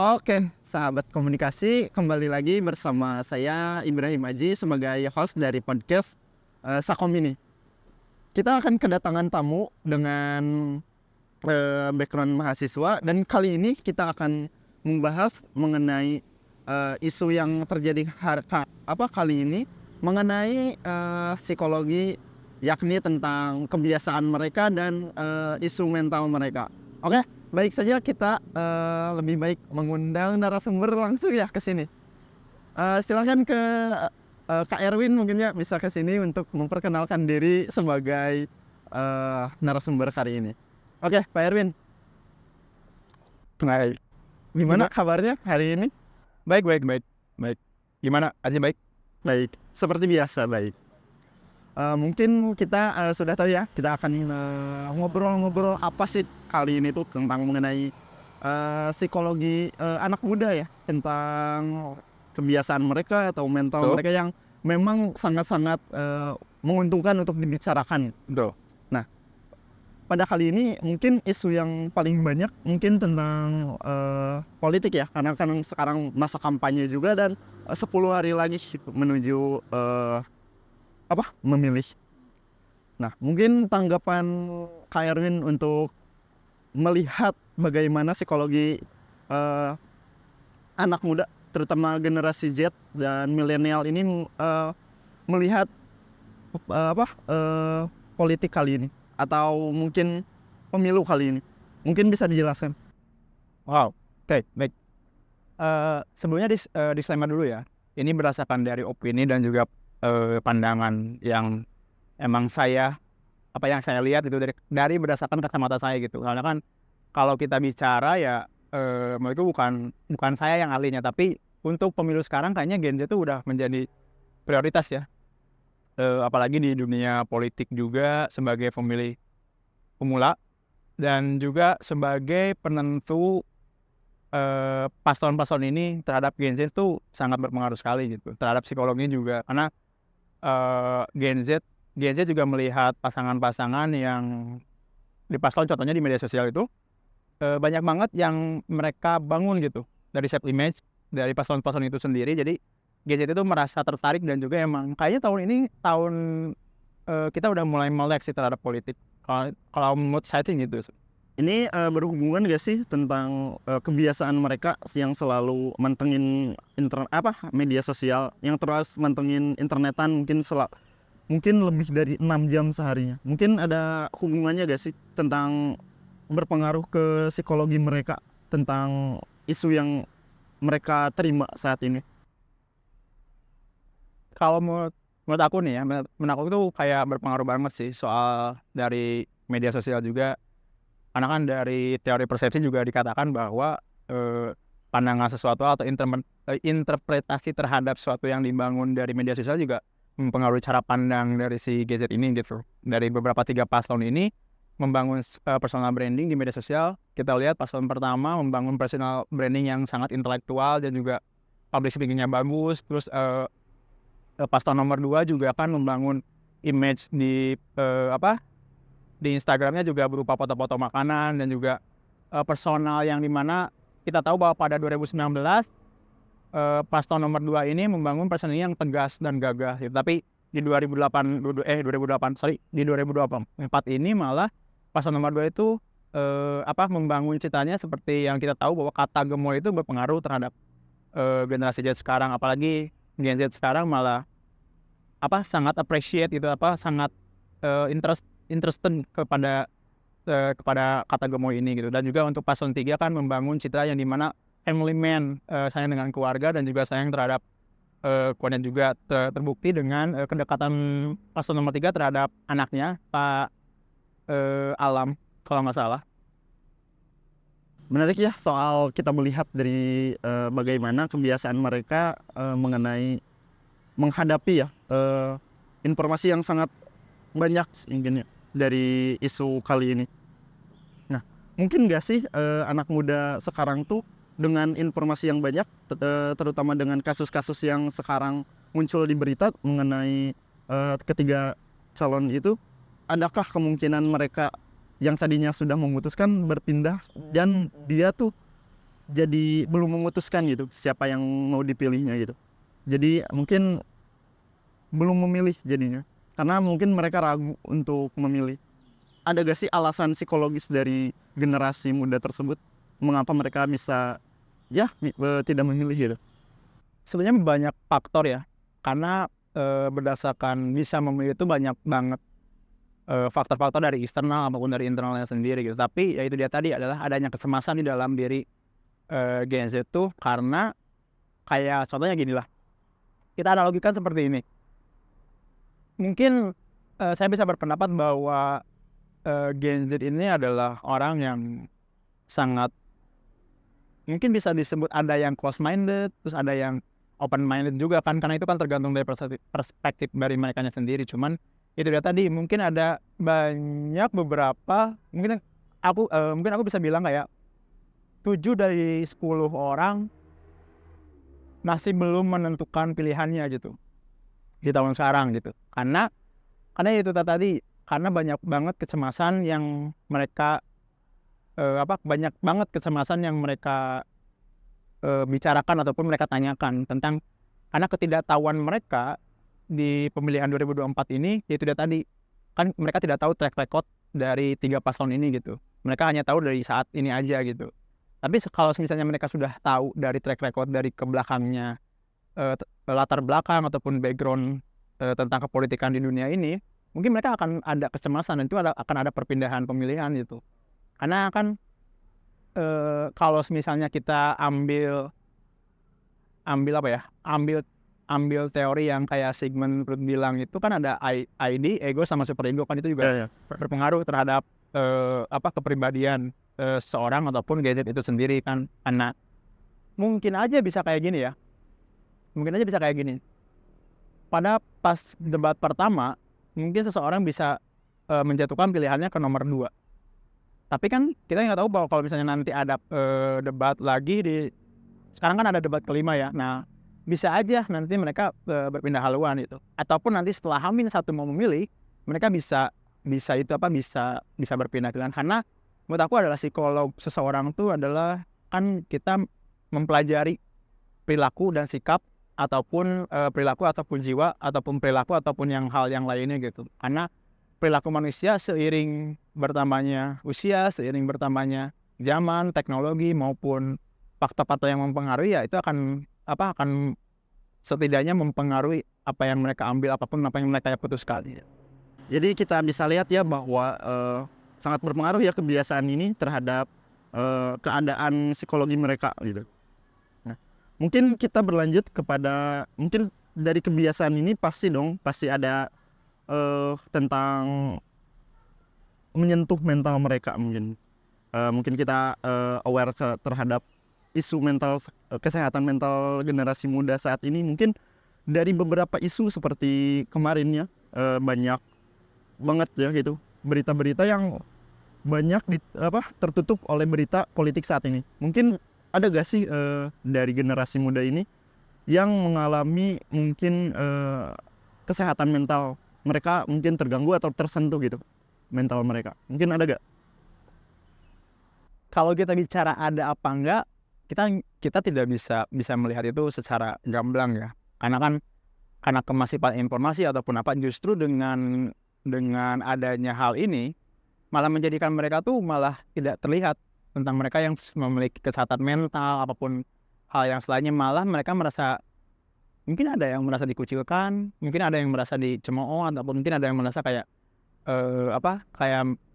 Oke, sahabat komunikasi, kembali lagi bersama saya Ibrahim Aji sebagai host dari podcast Sakom ini. Kita akan kedatangan tamu dengan background mahasiswa, dan kali ini kita akan membahas mengenai isu yang terjadi kali ini mengenai psikologi, yakni tentang kebiasaan mereka dan isu mental mereka. Oke, baik saja kita lebih baik mengundang narasumber langsung ya ke sini. Silakan ke Kak Erwin, mungkin ya bisa ke sini untuk memperkenalkan diri sebagai narasumber kali ini. Oke, Pak Erwin. Baik. Gimana kabarnya hari ini? Baik. Gimana? Aja baik? Baik, seperti biasa baik. Mungkin kita sudah tahu ya, kita akan ngobrol-ngobrol apa sih kali ini tuh tentang mengenai psikologi anak muda ya, tentang kebiasaan mereka atau mental mereka yang memang sangat-sangat menguntungkan untuk dibicarakan. Betul. Nah, pada kali ini mungkin isu yang paling banyak mungkin tentang politik ya, karena kan sekarang masa kampanye juga dan 10 hari lagi menuju memilih. Nah, mungkin tanggapan Kak Erwin untuk melihat bagaimana psikologi anak muda, terutama generasi Z dan milenial ini melihat politik kali ini atau mungkin pemilu kali ini. Mungkin bisa dijelaskan. Wow, oke, baik. Sebelumnya disclaimer dulu ya. Ini berdasarkan dari opini dan juga pandangan yang emang yang saya lihat itu dari berdasarkan kacamata saya gitu. Karena kan kalau kita bicara ya itu bukan saya yang ahlinya, tapi untuk pemilu sekarang kayaknya Gen Z itu udah menjadi prioritas ya. Apalagi di dunia politik juga sebagai pemilih pemula dan juga sebagai penentu paslon-paslon ini terhadap Gen Z itu sangat berpengaruh sekali gitu terhadap psikologinya juga, karena Gen Z juga melihat pasangan-pasangan yang di paslon, contohnya di media sosial itu banyak banget yang mereka bangun gitu dari self image dari paslon-paslon itu sendiri. Jadi Gen Z itu merasa tertarik dan juga emang kayaknya tahun ini kita udah mulai melek sih terhadap politik. Kalau menurut saya gitu. Ini berhubungan gak sih tentang kebiasaan mereka yang selalu mantengin media sosial, yang terus mantengin internetan mungkin lebih dari 6 jam seharinya. Mungkin ada hubungannya gak sih tentang berpengaruh ke psikologi mereka tentang isu yang mereka terima saat ini? Kalau menurut aku nih ya, menurut aku itu kayak berpengaruh banget sih soal dari media sosial juga. Karena kan dari teori persepsi juga dikatakan bahwa pandangan sesuatu atau interpretasi terhadap sesuatu yang dibangun dari media sosial juga mempengaruhi cara pandang dari si Gen Z ini gitu. Dari beberapa 3 paslon ini membangun personal branding di media sosial. Kita lihat paslon pertama membangun personal branding yang sangat intelektual dan juga public speaking-nya bagus. Terus paslon nomor 2 juga akan membangun image di di Instagramnya juga berupa foto-foto makanan dan juga personal yang dimana kita tahu bahwa pada 2019 paslon nomor 2 ini membangun personal yang tegas dan gagah gitu. Tapi di 2024 ini malah paslon nomor 2 itu membangun ceritanya seperti yang kita tahu bahwa kata gemoy itu berpengaruh terhadap generasi Z sekarang, apalagi Gen Z sekarang malah sangat appreciate itu sangat interested kepada kata gemoy ini gitu. Dan juga untuk paslon 3 kan membangun citra yang dimana family man, sayang dengan keluarga dan juga sayang terhadap kemudian juga terbukti dengan kedekatan paslon nomor 3 terhadap anaknya Pak Alam kalau nggak salah. Menarik ya soal kita melihat dari bagaimana kebiasaan mereka mengenai menghadapi ya informasi yang sangat banyak mungkin ya dari isu kali ini. Nah, mungkin gak sih anak muda sekarang tuh dengan informasi yang banyak, terutama dengan kasus-kasus yang sekarang muncul di berita mengenai ketiga calon itu, adakah kemungkinan mereka yang tadinya sudah memutuskan berpindah dan dia tuh jadi belum memutuskan gitu siapa yang mau dipilihnya gitu. Jadi mungkin belum memilih jadinya karena mungkin mereka ragu untuk memilih. Ada gak sih alasan psikologis dari generasi muda tersebut mengapa mereka bisa tidak memilih gitu? Sebenarnya banyak faktor ya, karena berdasarkan bisa memilih itu banyak banget faktor-faktor dari eksternal maupun dari internalnya sendiri gitu. Tapi ya itu dia tadi adalah adanya kecemasan di dalam diri Gen Z itu, karena kayak contohnya gini lah, kita analogikan seperti ini. Mungkin saya bisa berpendapat bahwa Gen Z ini adalah orang yang sangat, mungkin bisa disebut ada yang close minded, terus ada yang open minded juga kan, karena itu kan tergantung dari perspektif dari mereka sendiri. Cuman itu dia tadi, mungkin ada banyak beberapa, mungkin aku bisa bilang kayak 7 dari 10 orang masih belum menentukan pilihannya gitu di tahun sekarang gitu. Karena itu tadi, karena banyak banget kecemasan yang mereka banyak banget kecemasan yang mereka bicarakan ataupun mereka tanyakan tentang, karena ketidaktahuan mereka di pemilihan 2024 ini, yaitu dia tadi, kan mereka tidak tahu track record dari 3 paslon ini gitu. Mereka hanya tahu dari saat ini aja gitu. Tapi kalau misalnya mereka sudah tahu dari track record dari kebelakangnya, latar belakang ataupun background tentang kepolitikan di dunia ini, mungkin mereka akan ada kecemasan dan itu akan ada perpindahan pemilihan gitu. Karena kan kalau misalnya kita ambil teori yang kayak Sigmund Freud bilang, itu kan ada ID, ego sama superego kan, itu juga berpengaruh terhadap kepribadian seseorang ataupun gadget itu sendiri kan. Karena mungkin aja bisa kayak gini ya, pada pas debat pertama mungkin seseorang bisa menjatuhkan pilihannya ke nomor 2. Tapi kan kita nggak tahu bahwa kalau misalnya nanti ada debat lagi sekarang kan ada debat kelima ya. Nah, bisa aja nanti mereka berpindah haluan itu. Ataupun nanti setelah H-1 mau memilih, mereka bisa berpindah pilihan. Karena menurut aku adalah psikolog seseorang itu adalah, kan kita mempelajari perilaku dan sikap ataupun perilaku ataupun jiwa ataupun perilaku ataupun hal yang lainnya gitu. Karena perilaku manusia seiring bertambahnya usia, seiring bertambahnya zaman, teknologi maupun faktor-faktor yang mempengaruhi, ya itu akan setidaknya mempengaruhi apa yang mereka ambil, apapun apa yang mereka putuskan. Jadi kita bisa lihat ya bahwa sangat berpengaruh ya kebiasaan ini terhadap keadaan psikologi mereka gitu. Nah, mungkin kita berlanjut kepada, mungkin dari kebiasaan ini pasti ada tentang menyentuh mental mereka. Mungkin kita aware terhadap isu kesehatan mental generasi muda saat ini. Mungkin dari beberapa isu seperti kemarin ya, banyak banget ya gitu berita-berita yang banyak tertutup oleh berita politik saat ini. Mungkin ada gak sih dari generasi muda ini yang mengalami mungkin kesehatan mental mereka mungkin terganggu atau tersentuh gitu mental mereka? Mungkin ada gak? Kalau kita bicara ada apa enggak, kita tidak bisa melihat itu secara gamblang ya. Karena kemasipan informasi ataupun apa, justru dengan adanya hal ini malah menjadikan mereka tuh malah tidak terlihat tentang mereka yang memiliki kesehatan mental apapun hal yang selainnya. Malah mereka merasa, mungkin ada yang merasa dikucilkan, mungkin ada yang merasa dicemooh, ataupun mungkin ada yang merasa kayak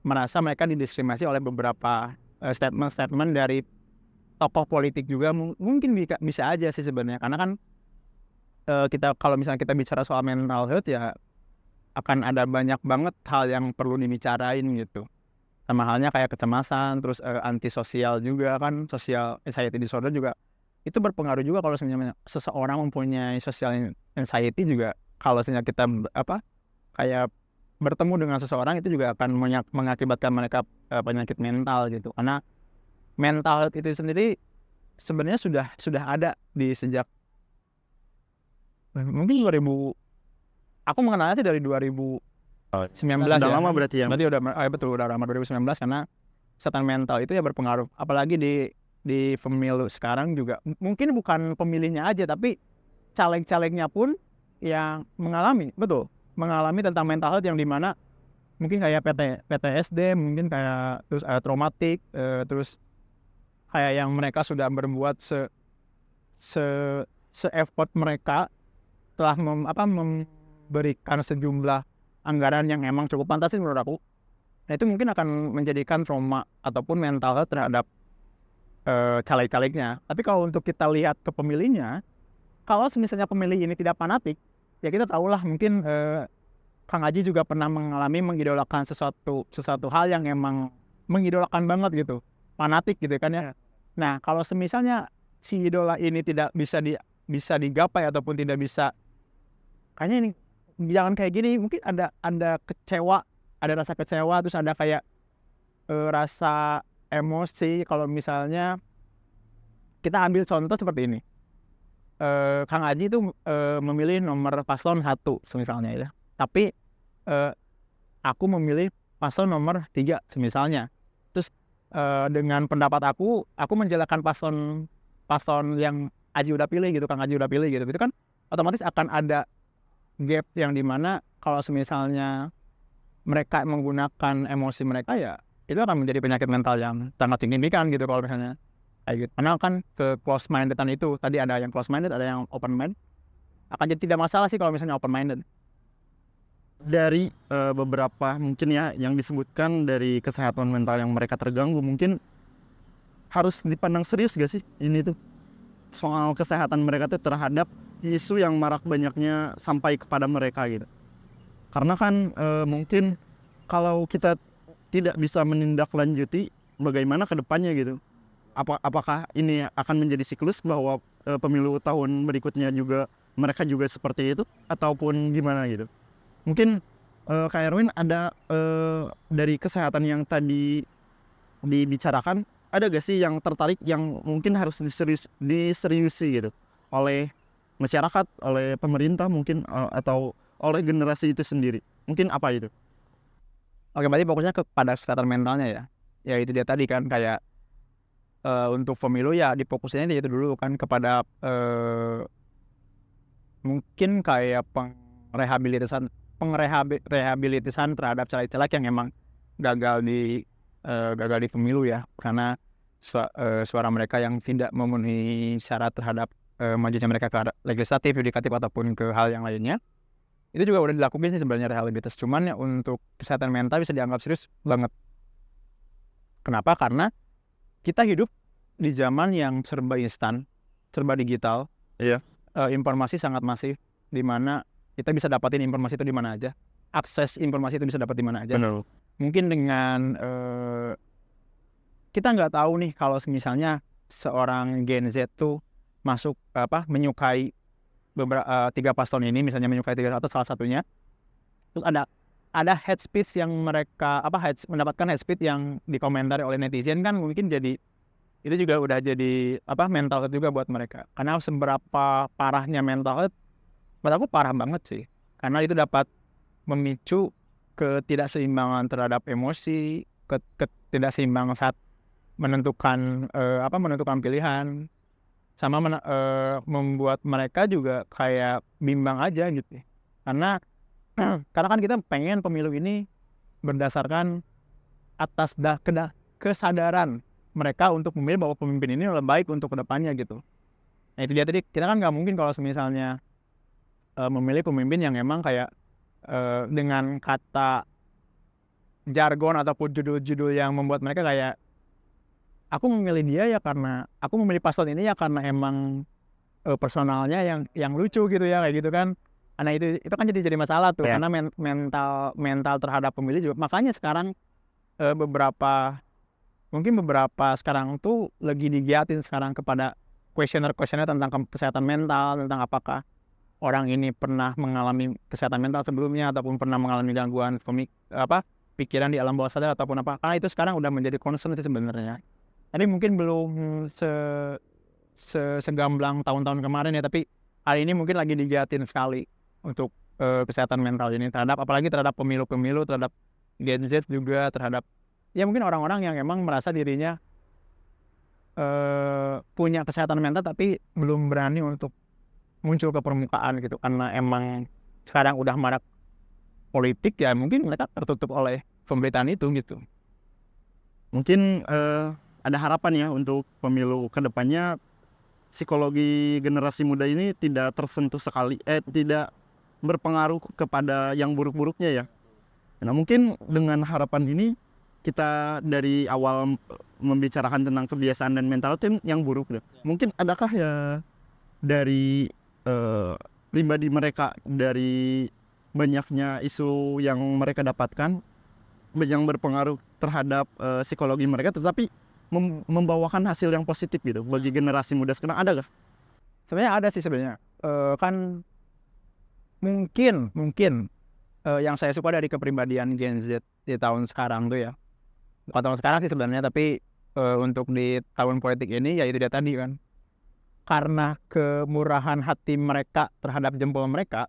merasa mereka didiskriminasi oleh beberapa statement dari tokoh politik juga. Mungkin bisa aja sih sebenarnya, karena kan kalau misalnya kita bicara soal mental health ya, akan ada banyak banget hal yang perlu dibicarain gitu. Sama halnya kayak kecemasan, terus antisosial juga kan, social anxiety disorder juga itu berpengaruh juga. Kalau sebenarnya seseorang mempunyai social anxiety juga, kalau misalnya kita kayak bertemu dengan seseorang, itu juga akan mengakibatkan mereka penyakit mental gitu. Karena mental health itu sendiri sebenarnya sudah ada di sejak mungkin 2000. Aku mengenalnya dari 2019 sudah ya. lama berarti ya. Berarti betul udah lama 2019, karena kesehatan mental itu ya berpengaruh. Apalagi di di pemilu sekarang juga mungkin bukan pemilihnya aja, tapi caleg-calegnya pun yang mengalami tentang mental health, yang dimana mungkin kayak PTSD, mungkin kayak terus traumatik, terus kayak yang mereka sudah berbuat se effort mereka telah memberikan sejumlah anggaran yang emang cukup fantastis menurut aku. Nah itu mungkin akan menjadikan trauma ataupun mental health terhadap caleg-calegnya. Tapi kalau untuk kita lihat ke pemilihnya, kalau misalnya pemilih ini tidak fanatik, ya kita tahulah mungkin Kang Aji juga pernah mengalami mengidolakan sesuatu hal yang emang mengidolakan banget gitu, fanatik gitu kan ya. Nah kalau misalnya si idola ini tidak bisa digapai ataupun tidak bisa, kayaknya ini jangan kayak gini, mungkin ada kecewa, ada rasa kecewa, terus ada kayak rasa emosi. Kalau misalnya kita ambil contoh seperti ini, Kang Aji itu memilih nomor paslon 1 misalnya ya, tapi aku memilih paslon nomor 3 misalnya. Terus dengan pendapat aku menjalankan paslon yang Aji udah pilih gitu, Kang Aji udah pilih gitu, itu kan otomatis akan ada gap yang dimana kalau misalnya mereka menggunakan emosi mereka, ya itu akan menjadi penyakit mental yang sangat signifikan gitu kalau misalnya kayak gitu. Karena kan ke close mindedan itu tadi, ada yang close minded, ada yang open mind. Akan jadi tidak masalah sih kalau misalnya open minded. Dari beberapa mungkin ya yang disebutkan dari kesehatan mental yang mereka terganggu, mungkin harus dipandang serius gak sih ini tuh soal kesehatan mereka tuh terhadap isu yang marak banyaknya sampai kepada mereka gitu. Karena kan mungkin kalau kita tidak bisa menindaklanjuti bagaimana ke depannya gitu, apakah ini akan menjadi siklus bahwa pemilu tahun berikutnya juga mereka juga seperti itu, ataupun gimana gitu. Mungkin Kak Erwin ada dari kesehatan yang tadi dibicarakan, ada gak sih yang tertarik yang mungkin harus diseriusi gitu oleh masyarakat, oleh pemerintah mungkin, atau oleh generasi itu sendiri, mungkin apa itu? Oke, berarti fokusnya kepada kesehatan mentalnya ya. Ya itu dia tadi kan, kayak untuk pemilu ya difokusnya itu dulu kan kepada mungkin kayak pengrehabilitasan terhadap caleg-caleg yang emang gagal di pemilu ya, karena suara mereka yang tidak memenuhi syarat terhadap majunya mereka ke legislatif, yudikatif ataupun ke hal yang lainnya. Itu juga udah dilakukan sih sebenarnya rehabilitas, cuman ya untuk kesehatan mental bisa dianggap serius banget. Kenapa? Karena kita hidup di zaman yang serba instan, serba digital. Iya. Informasi sangat masif, di mana kita bisa dapatin informasi itu di mana aja. Akses informasi itu bisa dapat di mana aja. Benar. Mungkin dengan kita nggak tahu nih kalau misalnya seorang Gen Z tuh menyukai beberapa 3 paslon ini, misalnya menyukai 3 atau salah satunya, terus ada hate speech yang mereka mendapatkan hate speech yang dikomentari oleh netizen, kan mungkin jadi itu juga udah jadi mental health juga buat mereka. Karena seberapa parahnya mental health, menurut aku parah banget sih, karena itu dapat memicu ketidakseimbangan terhadap emosi, ketidakseimbangan saat menentukan pilihan, sama membuat mereka juga kayak bimbang aja gitu. Karena kan kita pengen pemilu ini berdasarkan atas kesadaran mereka untuk memilih bahwa pemimpin ini lebih baik untuk kedepannya gitu. Nah itu dia tadi, kita kan nggak mungkin kalau misalnya memilih pemimpin yang emang kayak dengan kata jargon ataupun judul-judul yang membuat mereka kayak, aku memilih dia ya karena aku memilih paslon ini ya karena emang personalnya yang lucu gitu ya, kayak gitu kan. Nah itu kan jadi masalah tuh, karena mental terhadap pemilih juga. Makanya sekarang beberapa sekarang tuh lagi digiatin sekarang kepada kuesioner tentang kesehatan mental, tentang apakah orang ini pernah mengalami kesehatan mental sebelumnya ataupun pernah mengalami gangguan pikiran di alam bawah sadar ataupun apa. Karena itu sekarang udah menjadi concern sih sebenarnya. Tadi mungkin belum segamblang tahun-tahun kemarin ya, tapi hari ini mungkin lagi digiatin sekali untuk kesehatan mental ini, apalagi terhadap pemilu-pemilu, terhadap Gen Z juga, terhadap ya mungkin orang-orang yang emang merasa dirinya punya kesehatan mental tapi belum berani untuk muncul ke permukaan gitu, karena emang sekarang udah marak politik ya, mungkin mereka tertutup oleh pemberitaan itu gitu. Mungkin ada harapan ya untuk pemilu kedepannya psikologi generasi muda ini tidak tersentuh sekali, tidak berpengaruh kepada yang buruk-buruknya ya. Nah mungkin dengan harapan ini kita dari awal membicarakan tentang kebiasaan dan mental itu yang buruk deh. Mungkin adakah ya dari pribadi mereka, dari banyaknya isu yang mereka dapatkan yang berpengaruh terhadap psikologi mereka, tetapi membawakan hasil yang positif gitu bagi generasi muda sekarang, ada gak? Sebenarnya ada sih sebenarnya. Kan mungkin yang saya suka dari kepribadian Gen Z di tahun sekarang tuh ya, bukan tahun sekarang sih sebenarnya, tapi untuk di tahun politik ini ya itu dia tadi kan, karena kemurahan hati mereka terhadap jempol mereka,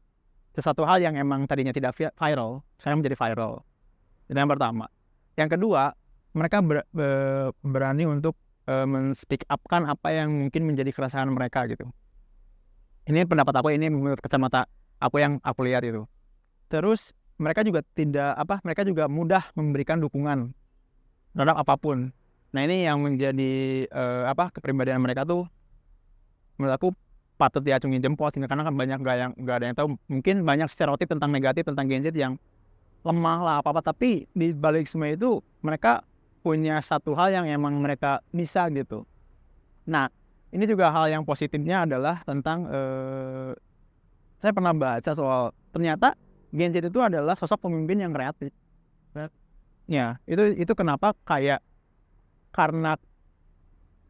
sesuatu hal yang emang tadinya tidak viral sekarang menjadi viral. Itu yang pertama. Yang kedua, mereka berani untuk men-speak up-kan apa yang mungkin menjadi keresahan mereka gitu. Ini pendapat aku, ini menurut kacamata aku yang aku lihat itu. Terus mereka juga mudah memberikan dukungan terhadap apapun. Nah ini yang menjadi kepribadian mereka tuh menurut aku patut diacungi jempol sih, karena kan banyak nggak ada yang tahu, mungkin banyak stereotip tentang negatif tentang Gen Z yang lemah lah apa-apa, tapi di balik semua itu mereka punya satu hal yang emang mereka bisa gitu. Nah ini juga hal yang positifnya adalah tentang saya pernah baca soal ternyata Gen Z itu adalah sosok pemimpin yang kreatif. Ya, itu kenapa karena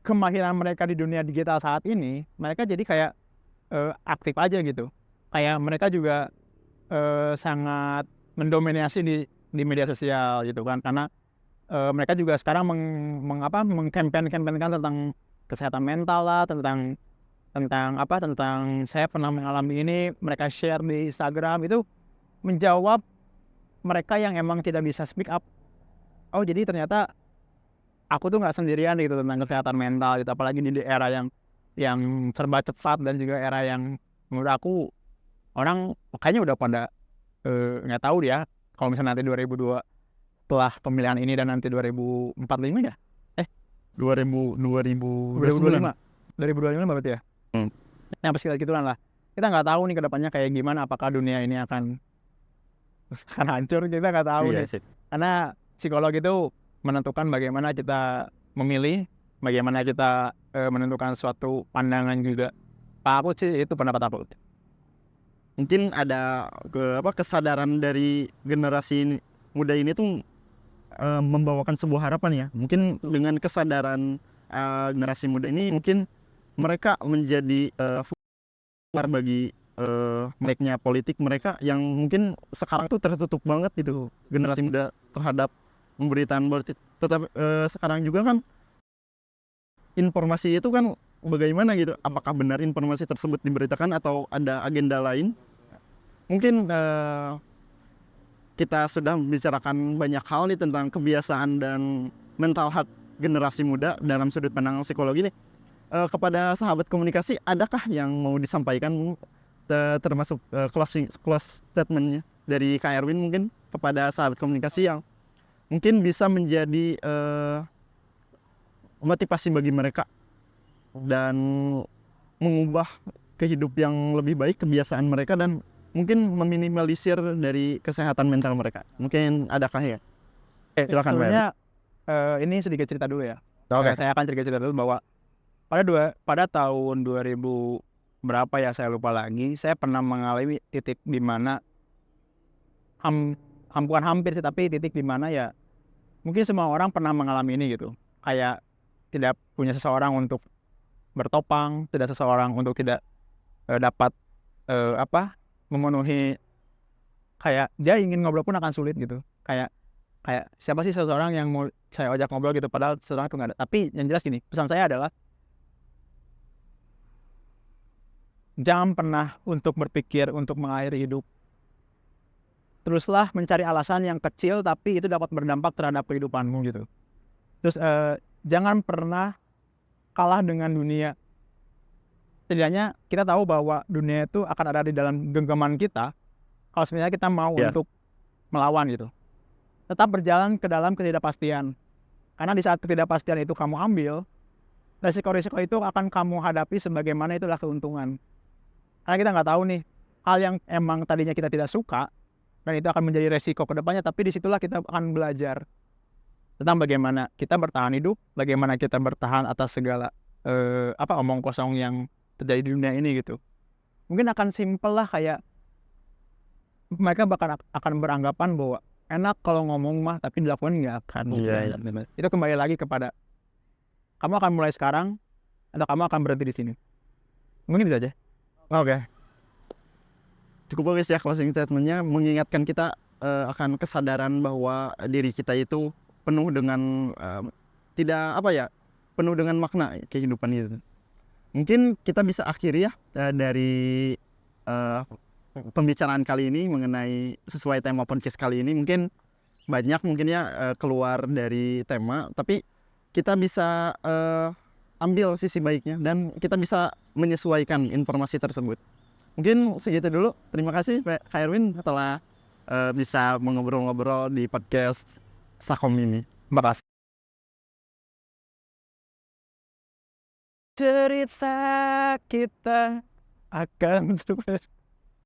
kemahiran mereka di dunia digital saat ini, mereka jadi kayak aktif aja gitu. Kayak mereka juga sangat mendominasi di media sosial gitu kan, karena mereka juga sekarang mengkampanyekan tentang kesehatan mental lah, tentang saya pernah mengalami ini, mereka share di Instagram, itu menjawab mereka yang emang tidak bisa speak up. Oh jadi ternyata aku tuh nggak sendirian gitu tentang kesehatan mental gitu, apalagi di era yang serba cepat dan juga era yang menurut aku orang kayaknya udah pada nggak tahu dia kalau misalnya nanti 2002 setelah pemilihan ini dan nanti 2045 ya 2025 berarti ya. Yang pasti gituan lah, kita nggak tahu nih kedepannya kayak gimana, apakah dunia ini akan hancur, kita nggak tahu nih. Karena psikolog itu menentukan bagaimana kita memilih, bagaimana kita menentukan suatu pandangan juga. Pak aku sih itu pendapat aku. Mungkin ada kesadaran dari generasi muda ini tuh membawakan sebuah harapan ya. Mungkin dengan kesadaran generasi muda ini mungkin mereka menjadi bagi meleknya politik mereka yang mungkin sekarang tuh tertutup banget gitu generasi muda terhadap pemberitaan politik. Tetapi sekarang juga kan informasi itu kan bagaimana gitu, apakah benar informasi tersebut diberitakan atau ada agenda lain. Mungkin kita sudah membicarakan banyak hal nih tentang kebiasaan dan mental health generasi muda dalam sudut pandang psikologi nih. Kepada sahabat komunikasi, adakah yang mau disampaikan termasuk close statementnya dari Kak Erwin mungkin kepada sahabat komunikasi yang mungkin bisa menjadi motivasi bagi mereka dan mengubah kehidup yang lebih baik kebiasaan mereka dan mungkin meminimalisir dari kesehatan mental mereka. Mungkin adakah ya? Silakan. Sebenarnya ini sedikit cerita dulu ya. Saya akan cerita dulu bahwa pada tahun 2000 berapa ya saya lupa lagi, saya pernah mengalami titik di mana bukan hampir sih, tapi titik di mana ya mungkin semua orang pernah mengalami ini gitu. Kayak tidak punya seseorang untuk bertopang, tidak seseorang untuk tidak dapat memenuhi, kayak dia ingin ngobrol pun akan sulit gitu. Kayak siapa sih seseorang yang mau saya ajak ngobrol gitu, padahal seseorang itu nggak ada. Tapi yang jelas gini, pesan saya adalah jangan pernah untuk berpikir untuk mengakhiri hidup. Teruslah mencari alasan yang kecil tapi itu dapat berdampak terhadap kehidupanmu gitu. Terus jangan pernah kalah dengan dunia. Setidaknya kita tahu bahwa dunia itu akan ada di dalam genggaman kita kalau sebenarnya kita mau untuk melawan gitu. Tetap berjalan ke dalam ketidakpastian. Karena di saat ketidakpastian itu kamu ambil, resiko-resiko itu akan kamu hadapi sebagaimana itulah keuntungan. Karena kita nggak tahu nih, hal yang emang tadinya kita tidak suka, dan itu akan menjadi resiko ke depannya, tapi disitulah kita akan belajar tentang bagaimana kita bertahan hidup, bagaimana kita bertahan atas segala omong kosong yang terjadi di dunia ini gitu. Mungkin akan simpel lah, kayak mereka akan beranggapan bahwa enak kalau ngomong mah tapi dilakukan nggak akan. Iya. Itu kembali lagi kepada kamu akan mulai sekarang atau kamu akan berhenti di sini. Mungkin itu aja. Oke. Cukup bagus ya closing statement-nya, mengingatkan kita akan kesadaran bahwa diri kita itu penuh dengan penuh dengan makna kehidupan itu. Mungkin kita bisa akhiri ya dari pembicaraan kali ini mengenai sesuai tema podcast kali ini. Mungkin banyak keluar dari tema, tapi kita bisa ambil sisi baiknya dan kita bisa menyesuaikan informasi tersebut. Mungkin segitu dulu. Terima kasih Kak Erwin telah bisa mengobrol-ngobrol di podcast Sakom ini. Terima kasih. Cerita kita akan